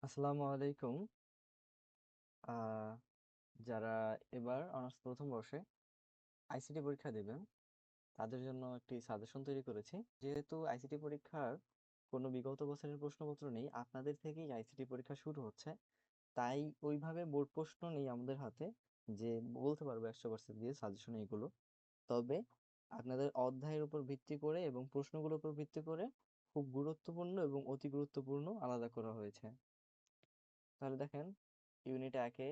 আসসালামু আলাইকুম। আহ, যারা এবার অনার্স প্রথম বর্ষে আইসিটি পরীক্ষা দেবেন তাদের জন্য একটি সাজেশন তৈরি করেছি। যেহেতু আইসিটি পরীক্ষার কোনো বিগত বছরের প্রশ্নপত্র নেই, আপনাদের থেকেই আইসিটি পরীক্ষা শুরু হচ্ছে, তাই ওইভাবে বোর্ড প্রশ্ন নেই আমাদের হাতে যে বলতে পারবো 100% দিয়ে সাজেশন এগুলো। তবে আপনাদের অধ্যায়ের উপর ভিত্তি করে এবং প্রশ্নগুলোর উপর ভিত্তি করে খুব গুরুত্বপূর্ণ এবং অতি গুরুত্বপূর্ণ আলাদা করা হয়েছে। তাহলে দেখেন, ইউনিট 1-এ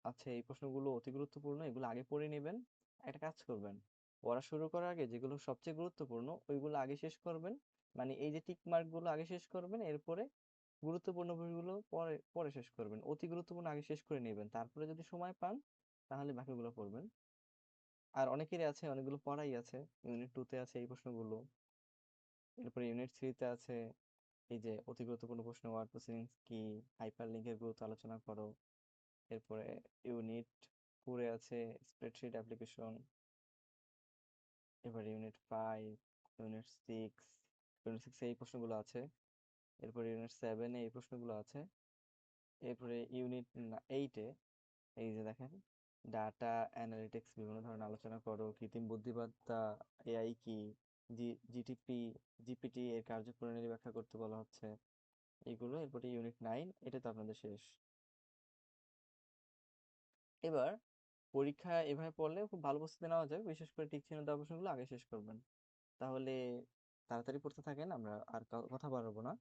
আচ্ছা, এই প্রশ্নগুলো অতি গুরুত্বপূর্ণ, এগুলো আগে পড়ে নেবেন। একটা কাজ করবেন, পড়া শুরু করার আগে যেগুলো সবচেয়ে গুরুত্বপূর্ণ ওইগুলো আগে শেষ করবেন। মানে এই যে টিক মার্ক গুলো আগে শেষ করবেন, এরপরে গুরুত্বপূর্ণ বইগুলো পরে পরে শেষ করবেন। অতি গুরুত্বপূর্ণ আগে শেষ করে নেবেন, তারপরে যদি সময় পান তাহলে বাকিগুলো পড়বেন। আর অনেকেরই আছে, অনেকগুলো পড়াই আছে, ইউনিট 2-তে আছে এই প্রশ্নগুলো, এরপরে ইউনিট 3-তে আছে এই যে অতি গুরুত্বপূর্ণ প্রশ্ন, ওয়ার্ড প্রসেসিং কি, হাইপার লিঙ্কের গুরুত্ব আলোচনা করো। এরপরে ইউনিট 4-এ আছে স্প্রেডশিট অ্যাপ্লিকেশন। এবার ইউনিট 5, ইউনিট 6 এই প্রশ্নগুলো আছে। এরপরে ইউনিট 7-এ এই প্রশ্নগুলো আছে। এরপরে ইউনিট 8-এ এই যে দেখেন, ডাটা অ্যানালিটিক্স বিভিন্ন ধরনের আলোচনা করো, কৃত্রিম বুদ্ধিমত্তা, এআই কি, জিটিপি জিপিটি এর কার্যপ্রণালী ব্যাখ্যা করতে বলা হচ্ছে এইগুলো। এরপরে ইউনিট 9, এটা তো আপনাদের শেষ। এবার পরীক্ষা এভাবে পড়লে খুব ভালো প্রস্তুতি নেওয়া যায়, বিশেষ করে টিক চিহ্ন দেওয়া প্রশ্নগুলো আগে শেষ করবেন। তাহলে তাড়াতাড়ি পড়তে থাকেন, আমরা আর কথা বাড়াবো না।